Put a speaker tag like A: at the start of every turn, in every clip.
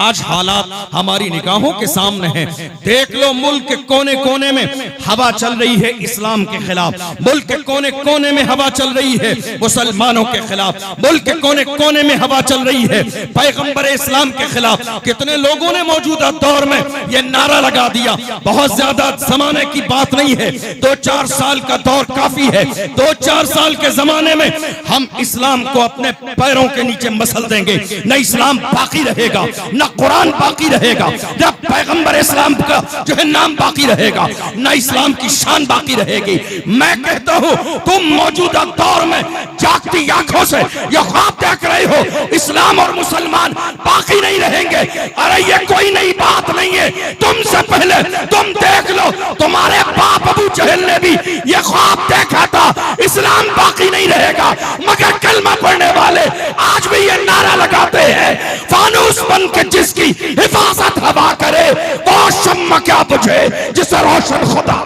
A: आज हालात हमारी निगाहों के सामने हैं। देख लो, मुल्क के कोने कोने में हवा चल रही है इस्लाम के खिलाफ, मुल्क के कोने कोने में हवा चल रही है मुसलमानों के खिलाफ, मुल्क के कोने कोने में हवा चल रही है पैगंबर इस्लाम के खिलाफ। कितने लोगों ने मौजूदा दौर में यह नारा लगा दिया। बहुत ज्यादा जमाने की बात नहीं है, 2-4 साल का दौर काफी है। 2-4 साल के जमाने में हम इस्लाम को अपने पैरों के नीचे मसल देंगे। न इस्लाम बाकी रहेगा, न कुरान बाकी रहेगा, न पैगंबर इस्लाम का जो है नाम बाकी रहेगा, न इस्लाम की शान बाकी रहेगी। मैं कहता हूं, तुम मौजूदा दौर में जागती आंखों से यह ख्वाब देख रहे हो इस्लाम और मुसलमान बाकी नहीं रहेंगे। अरे ये कोई नई बात नहीं है, तुमसे पहले तुम देख लो, तुम्हारे बाप अबू जहल ने भी ये ख्वाब देखा था इस्लाम बाकी नहीं रहेगा। मगर कलमा पढ़ने वाले आज भी ये नारा लगाते हैं, फानूस बन के जिसकी हिफाजत हवा करे वो शम्मा क्या बुझे जिसे रोशन खुदा।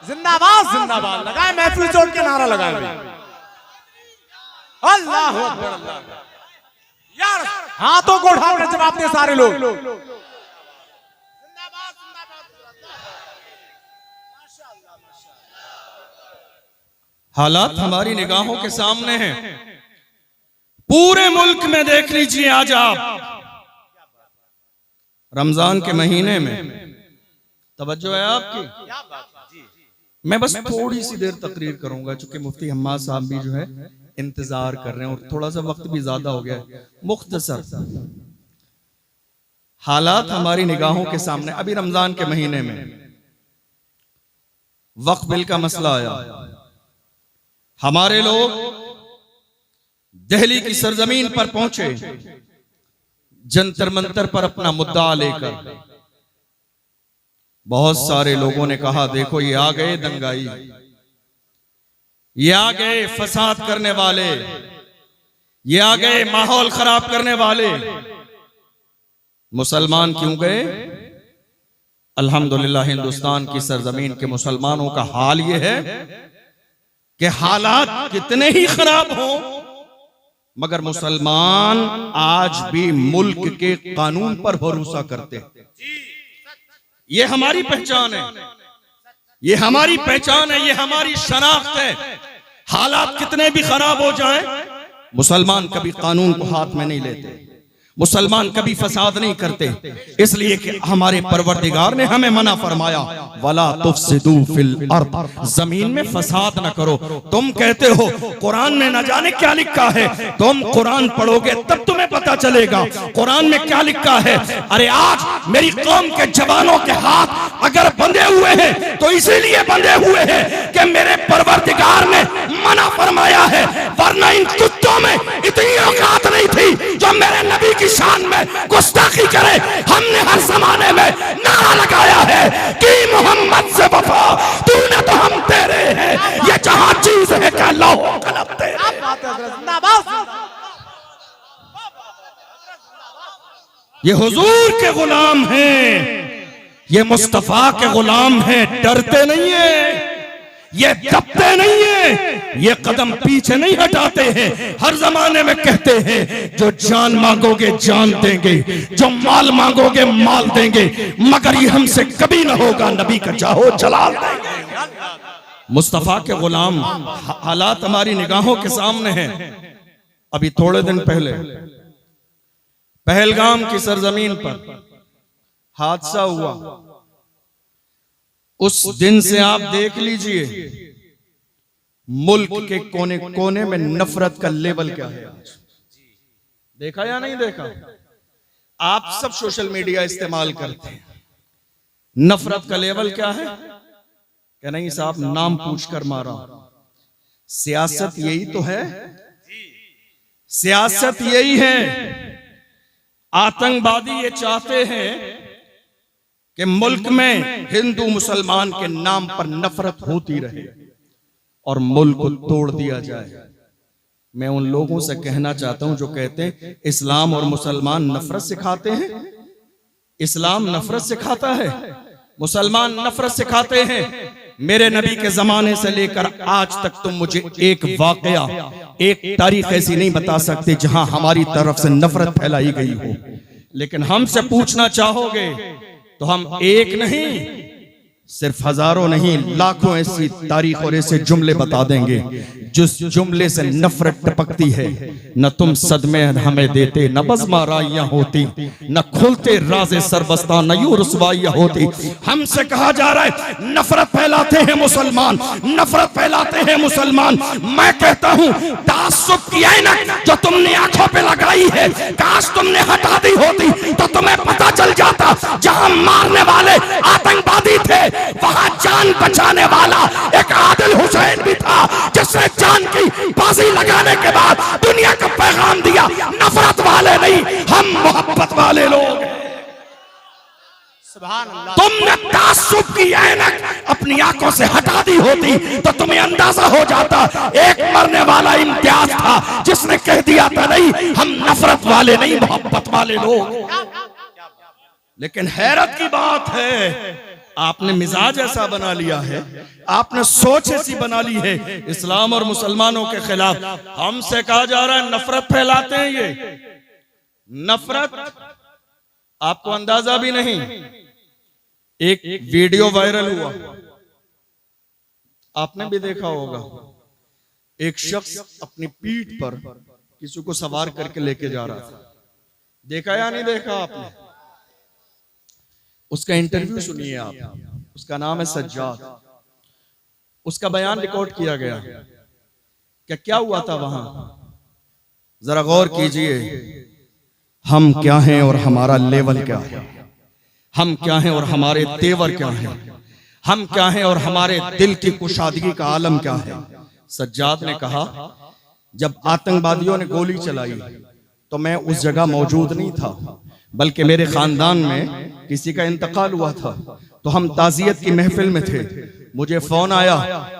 B: जिंदाबाद जिंदाबाद लगाए, महफिल जोड़ के नारा लगाए। अल्लाह अकबर। यार हाथों को उठाओ, जवाब दे सारे लोग।
A: हालात हमारी निगाहों के सामने हैं। पूरे मुल्क में देख लीजिए, आज आप रमजान के महीने में, तवज्जो है आपकी। मैं बस थोड़ी सी देर तकरीर करूंगा, चूंकि मुफ्ती हम्माद साहब भी जो है इंतजार कर रहे हैं और थोड़ा सा वक्त भी ज्यादा हो गया है। मुख्तसर हालात हमारी निगाहों के सामने। अभी रमजान के महीने में वक्फ बिल का मसला आया। हमारे लोग दिल्ली की सरजमीन पर पहुंचे, जंतर मंतर पर अपना मुद्दा लेकर। बहुत सारे लोगों ने कहा, देखो ये आ गए दंगाई, ये आ गए फसाद करने वाले, ये आ गए माहौल खराब करने वाले। मुसलमान क्यों गए? अल्हम्दुलिल्लाह हिंदुस्तान की सरजमीन के मुसलमानों का हाल ये है कि हालात कितने ही खराब हो, मगर मुसलमान आज भी मुल्क के कानून पर भरोसा करते हैं। ये हमारी पहचान है, ये हमारी पहचान है, ये हमारी शनाख्त है। हालात कितने भी खराब हो जाएं, मुसलमान कभी कानून को हाथ में नहीं लेते, मुसलमान कभी फसाद नहीं करते, इसलिए कि हमारे परवरदिगार ने हमें मना फरमाया, वला तुफसिदू फिल अर्द, जमीन में फसाद न करो। तुम कहते हो कुरान में न जाने क्या लिखा है, तुम कुरान पढ़ोगे तब तुम्हें पता चलेगा कुरान में क्या लिखा है। अरे आज मेरी कौम के जवानों के हाथ अगर बंधे हुए हैं तो इसीलिए बंधे हुए हैं कि मेरे परवरदिगार ने मना फरमाया है, वरना इन कुत्तों में इतनी औकात नहीं थी जो मेरे नबी की शान में गुस्ताखी करे। हमने हर जमाने में नारा लगाया है कि मोहम्मद से वफा, तूने तो हम तेरे हैं, ये जहां चीज है क्या लौह कलम तेरे। ये हुजूर के गुलाम हैं, ये मुस्तफा के गुलाम हैं, डरते नहीं है, ये दबते नहीं है, ये कदम पीछे नहीं हटाते हैं। हर जमाने में कहते हैं, जो जान मांगोगे जान देंगे, जो माल मांगोगे माल देंगे, मगर ये हमसे कभी ना होगा नबी का चाहो जलाल देंगे। मुस्तफा के गुलाम। हालात हमारी निगाहों के सामने हैं। अभी थोड़े दिन पहले पहलगाम की सरजमीन पर हादसा हुआ। उस दिन से आप देख लीजिए मुल्क के कोने कोने में नफरत का लेवल क्या है आज। देखा या नहीं देखा? आप सब सोशल मीडिया इस्तेमाल करते हैं। नफरत का लेवल क्या है? क्या नहीं साहब, नाम पूछकर मारा। सियासत यही तो है, सियासत यही है। आतंकवादी ये चाहते हैं कि मुल्क में हिंदू मुसलमान के नाम पर नफरत होती रहे और मुल्क को तोड़ दिया जाए। मैं उन लोगों से कहना चाहता हूं जो कहते हैं इस्लाम और मुसलमान नफरत सिखाते हैं। इस्लाम नफरत सिखाता है, मुसलमान नफरत सिखाते हैं। मेरे नबी के जमाने से लेकर आज तक तुम मुझे एक वाकया, एक तारीख ऐसी नहीं बता सकते जहां हमारी तरफ से नफरत फैलाई गई हो। लेकिन हमसे पूछना चाहोगे तो हम एक नहीं सिर्फ हजारों नहीं लाखों ऐसी तारीख और ऐसे जुमले बता देंगे जिस जुमले से नफरत टपकती है। न तुम सदमे हमें देते, न बज़्मा राइयां होती, न खुलते राज़े सरबस्ता, न यूं रुसवाइयां होती। हमसे कहा जा रहा है नफरत फैलाते हैं मुसलमान, नफरत फैलाते हैं मुसलमान। मैं कहता हूं तासुब की ऐनक जो तुमने आंखों पे लगाई है, काश तुमने हटा दी होती तो तुम्हें पता चल जाता जहां मारने वाले आतंकवादी थे वहां जान बचाने वाला एक आदिल हुसैन भी था, जिसने जान की बाजी लगाने के बाद दुनिया को पैगाम दिया नफरत वाले नहीं, हम मोहब्बत वाले लोग। तुमने तासुब की ऐनक अपनी आंखों से हटा दी होती तो तुम्हें अंदाजा हो जाता एक मरने वाला इम्तियाज था जिसने कह दिया था नहीं, हम नफरत वाले नहीं, मोहब्बत वाले लोग। लेकिन हैरत की बात है आपने मिजाज ऐसा बना लिया है, आपने सोच ऐसी बना ली है इस्लाम और मुसलमानों के खिलाफ। हमसे कहा जा रहा है नफरत फैलाते हैं ये नफरत। आपको अंदाजा भी नहीं, एक वीडियो वायरल हुआ, आपने भी देखा होगा। एक शख्स अपनी पीठ पर किसी को सवार करके लेके जा रहा था। देखा या नहीं देखा आपने? उसका इंटरव्यू सुनिए आप। उसका नाम है सज्जाद। उसका बयान रिकॉर्ड किया गया। क्या हुआ था वहां, जरा गौर कीजिए। हम क्या हैं और हमारा लेवल क्या है, हम क्या हैं और हमारे तेवर क्या हैं, हम क्या हैं और हमारे दिल की कुशादगी का आलम क्या है। सज्जाद ने कहा जब आतंकवादियों ने गोली चलाई तो मैं उस जगह मौजूद नहीं था, बल्कि मेरे खानदान में किसी का इंतकाल हुआ था, तो हम ताजियत की महफिल में थे। मुझे फोन आया,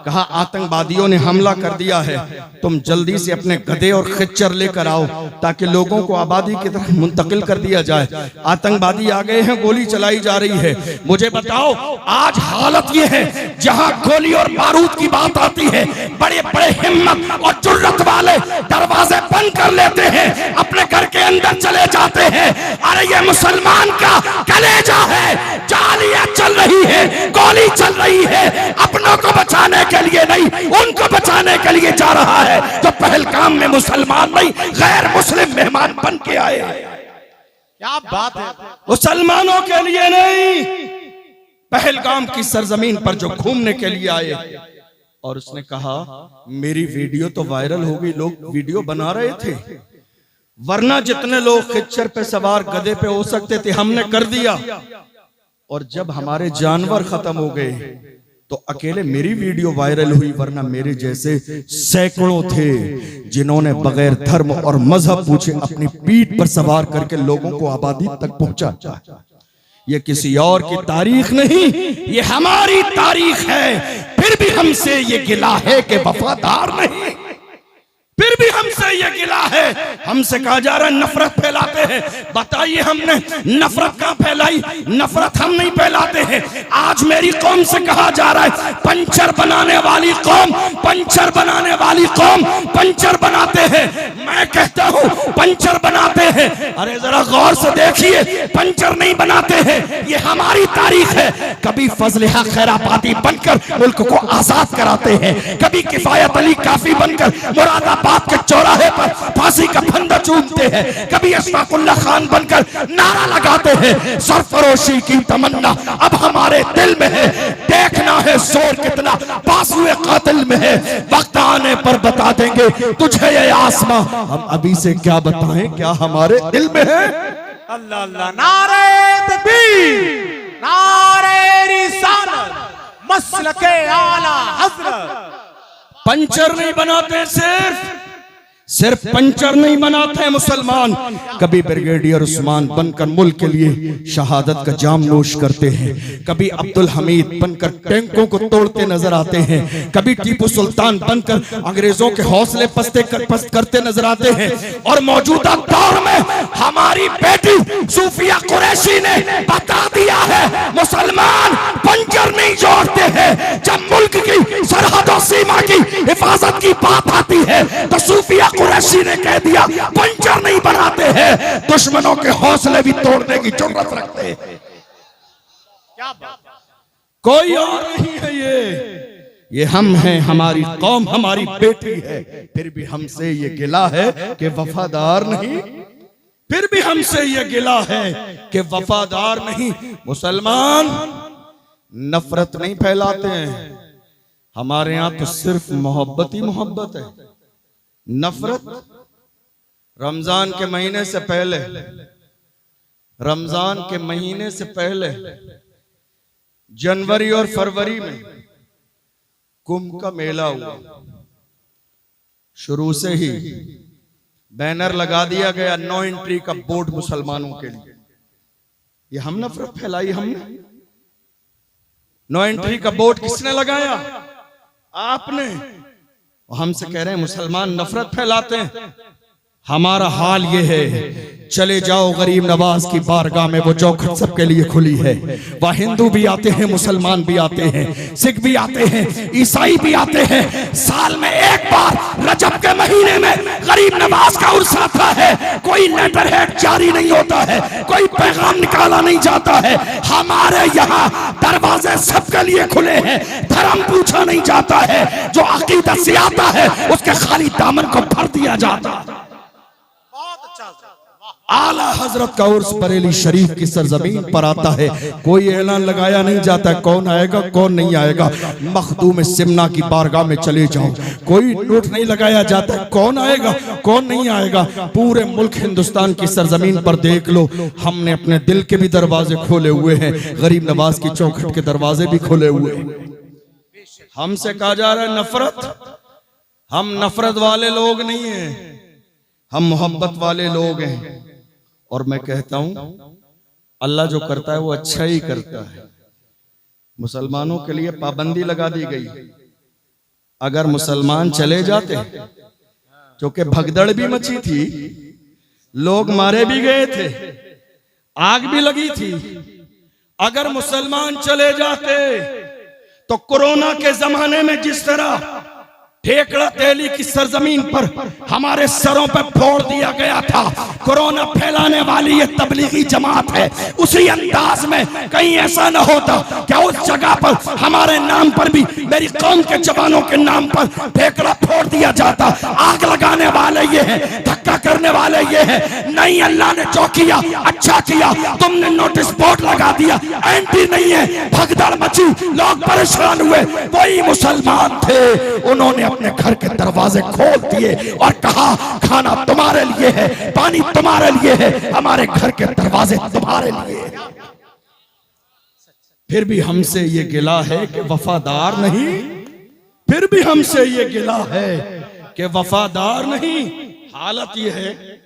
A: कहा आतंकवादियों ने हमला कर दिया है, तुम जल्दी से अपने गधे और खच्चर लेकर आओ ताकि लोगों को आबादी की तरफ मुंतकिल कर दिया जाए। आतंकवादी आ गए हैं, गोली चलाई जा रही है। मुझे बताओ आज हालत ये है जहां गोली और बारूद की बात आती है, बड़े बड़े हिम्मत और जुर्रत वाले दरवाजे बंद कर लेते हैं, अपने घर के अंदर चले जाते हैं। अरे ये मुसलमान का कलेजा है, जालियां चल रही है, गोली चल रही है, अपनों को बचाने के लिए नहीं, उनको बचाने के लिए जा रहा है जो पहलगाम में मुसलमान नहीं गैर मुस्लिम मेहमान बन के आए।
B: क्या बात है,
A: मुसलमानों के लिए नहीं, पहलगाम की सरजमीन पर जो घूमने के लिए आए। और उसने कहा मेरी वीडियो तो वायरल हो गई, लोग वीडियो बना रहे थे, वरना जितने लोग खच्चर पे सवार गधे पे हो सकते थे हमने कर दिया। और जब हमारे जानवर खत्म हो गए तो अकेले मेरी वीडियो वायरल हुई, वरना मेरे जैसे सैकड़ों थे जिन्होंने बगैर धर्म और मजहब पूछे अपनी पीठ पर सवार करके लोगों को आबादी तक पहुंचा। ये किसी और की तारीख नहीं, ये हमारी तारीख है। फिर भी हमसे ये गिला है कि वफादार नहीं, फिर भी हमसे ये गिला है। हमसे कहा जा रहा है नफरत फैलाते हैं। बताइए हमने नफरत कहां फैलाई? नफरत हम नहीं फैलाते हैं। आज मेरी कौम से कहा जा रहा है पंचर बनाने वाली कौम, पंचर बनाने वाली कौम पंचर बनाते हैं। मैं कहता हूं पंचर बनाते हैं, अरे जरा गौर से देखिए, पंचर नहीं बनाते हैं, ये हमारी तारीख है। कभी फजल हक खैराबादी बनकर मुल्क को आजाद कराते हैं, कभी किफायत अली काफी बनकर मुरादाबाद के चौराहे पर फांसी का फंदा चूमते हैं, कभी अशफाकुल्लाह खान बनकर नारा लगाते हैं। सरफरोशी की तमन्ना अब हमारे दिल में है, देखना है जोर कितना बाजुए कातिल में है। वक्त आने पर बता देंगे तुझे ये आसमां, हम अभी से क्या बताएं क्या हमारे दिल में है।
B: अल्लाह अल्लाह, नारे तकबीर, नारे रिसालत, मसलके आला हजरत।
A: पंचर नहीं बनाते, सिर्फ पंचर नहीं बनाते हैं मुसलमान, कभी ब्रिगेडियर उस्मान बनकर मुल्क के लिए शहादत का जाम नोश करते हैं, कभी अब्दुल हमीद बनकर टैंकों को तोड़ते नजर आते हैं, कभी टीपू सुल्तान बनकर अंग्रेजों के हौसले पस्त करते नजर आते हैं। और मौजूदा दौर में हमारी बेटी सूफिया कुरैशी ने बता दिया है मुसलमान पंचर नहीं जोड़ते हैं। जब मुल्क की सरहदों सीमा की हिफाजत की बात आती है तो सूफिया कुरैशी कुरैशी ने कह दिया पंचर नहीं बनाते हैं, दुश्मनों के हौसले भी तोड़ने की जरूरत रखते हैं।
B: क्या बात,
A: कोई और नहीं है ये हम हैं, हमारी कौम हमारी बेटी है। फिर भी हमसे ये गिला है कि वफादार नहीं, फिर भी हमसे ये गिला है कि वफादार नहीं। मुसलमान नफरत नहीं फैलाते हैं, हमारे यहां तो सिर्फ मोहब्बत ही मोहब्बत है। नफरत रमजान के महीने से पहले, रमजान के महीने से पहले जनवरी और फरवरी में कुंभ का मेला हुआ। शुरू से ही बैनर लगा दिया गया नो एंट्री का बोर्ड मुसलमानों के लिए। ये हम नफरत फैलाई हमने? नो एंट्री का बोर्ड किसने लगाया? आपने। हमसे कह रहे हैं मुसलमान नफरत फैलाते हैं। हमारा हाल ये है, चले जाओ गरीब नवाज की बारगाह में, वो चौखट सबके लिए खुली है। वह हिंदू भी आते हैं, मुसलमान भी आते हैं, सिख भी आते हैं, ईसाई भी आते हैं। साल में एक बार रजब के महीने में गरीब नवाज का उर्स आता है। कोई लेटर हेड जारी नहीं होता है, कोई पैगाम निकाला नहीं जाता है। हमारे यहाँ दरवाजे सबके लिए खुले हैं, धर्म पूछा नहीं जाता है। जो अकीदत से आता है उसके खाली दामन को भर दिया जाता है। आला हजरत का उर्स बरेली शरीफ की सरजमीन पर आता है, कोई ऐलान लगाया नहीं जाता कौन आएगा कौन नहीं आएगा। मखदूम सिमना की बारगाह में चले जाओ, कोई नोट नहीं लगाया जाता कौन आएगा कौन नहीं आएगा। पूरे मुल्क हिंदुस्तान की सरजमीन पर देख लो, हमने अपने दिल के भी दरवाजे खोले हुए हैं, गरीब नवाज की चौखट के दरवाजे भी खोले हुए हैं। हमसे कहा जा रहा है नफरत, हम नफरत वाले लोग नहीं हैं, हम मोहब्बत वाले लोग हैं। और मैं कहता हूं अल्लाह जो करता है वो अच्छा ही करता है। मुसलमानों के लिए पाबंदी लगा दी गई, अगर मुसलमान चले जाते, क्योंकि भगदड़ भी मची थी, लोग मारे भी गए थे, आग भी लगी थी। अगर मुसलमान चले जाते तो कोरोना के जमाने में जिस तरह ठेकड़ा तेली की सरजमीन पर हमारे सरों पर फोड़ दिया गया था, कोरोना फैलाने वाली ये तबलीगी जमात है, उसी अंदाज में कहीं ऐसा न होता क्या उस जगह पर हमारे नाम पर भी, मेरी कौम के जवानों के नाम पर ठेकड़ा फोड़ दिया जाता। आग लगाने वाले ये हैं, धक्का करने वाले ये हैं। नहीं, अल्लाह ने जो किया अच्छा किया, तुमने नोटिस बोर्ड लगा दिया, एंट्री नहीं है, भगदड़ मची, लोग परेशान हुए। वही मुसलमान थे, उन्होंने अपने घर के दरवाजे खोल दिए और कहा खाना तुम्हारे लिए है, पानी तुम्हारे लिए है, हमारे घर के दरवाजे तुम्हारे लिए। फिर भी हमसे ये गिला है कि वफादार नहीं, फिर भी हमसे ये गिला है कि वफादार नहीं। हालत ये है,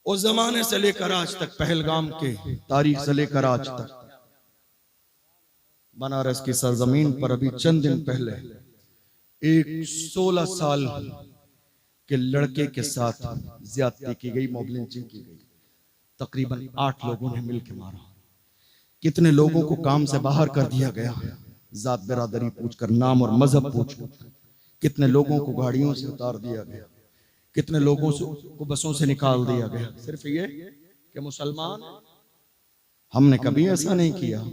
A: उस जमाने से लेकर आज तक, पहलगाम के तारीख से लेकर आज तक, बनारस की सरजमीन पर अभी चंद दिन पहले एक 16 साल के लड़के के साथ ज्यादती की गई, मॉब लिंचिंग की गई। तकरीबन 8 लोगों ने मिलकर मारा। कितने लोगों को काम से बाहर कर दिया गया, जात बिरादरी पूछकर, नाम और मजहब पूछकर। कितने लोगों को गाड़ियों से उतार दिया गया, कितने लोगों को बसों से निकाल दिया गया, सिर्फ ये कि मुसलमान। हमने कभी ऐसा नहीं किया,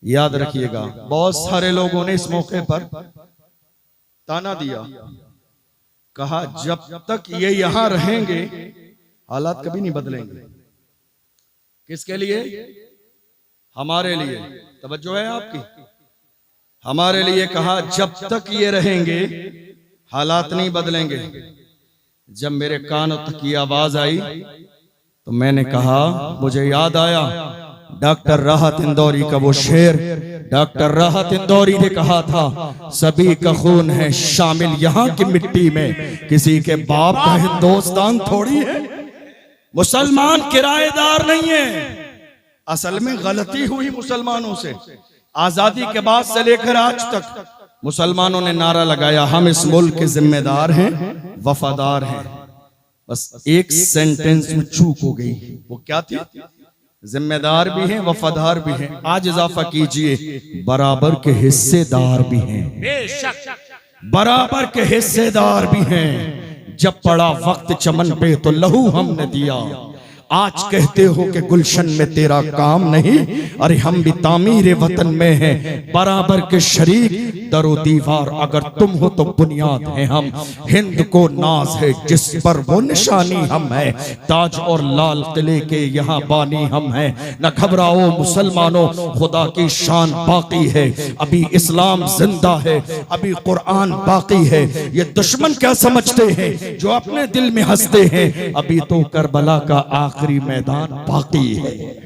A: याद रखिएगा। बहुत सारे लोगों ने इस मौके पर ताना दिया, कहा जब तक ये यहां रहेंगे हालात कभी नहीं बदलेंगे। किसके लिए? हमारे लिए। तवज्जो है आपकी? हमारे लिए कहा जब तक ये रहेंगे हालात नहीं बदलेंगे। जब मेरे कानों तक ये आवाज आई तो मैंने कहा, मुझे याद आया डॉक्टर राहत इंदौरी का वो शेर। डॉक्टर राहत इंदौरी ने कहा था, सभी का खून है शामिल यहाँ की मिट्टी में, किसी के बाप का हिंदुस्तान थोड़ी है। मुसलमान किराएदार नहीं है। असल में गलती हुई मुसलमानों से। आजादी के बाद से लेकर आज तक मुसलमानों ने नारा लगाया, हम इस मुल्क के जिम्मेदार हैं, वफादार हैं। बस एक सेंटेंस में चूक हो गई। वो क्या थी? जिम्मेदार भी हैं, वफादार भी हैं। आज इजाफा कीजिए, बराबर के हिस्सेदार भी हैं। बराबर के हिस्सेदार भी हैं। जब पड़ा वक्त चमन पे तो लहू हमने दिया। आज कहते हो कि गुलशन में तेरा काम नहीं, अरे हम भी तामीर वतन में हैं बराबर के शरीक। दरो दीवार अगर तुम हो तो बुनियाद है हम। हिंद को नाज है जिस पर वो निशानी हम है। ताज और लाल किले के यहाँ बानी हम हैं। न घबराओ मुसलमानों, खुदा की शान बाकी है। अभी इस्लाम जिंदा है, अभी कुरान बाकी है। ये दुश्मन क्या समझते हैं जो अपने दिल में हंसते हैं, अभी तो करबला का आखिरी मैदान बाकी है।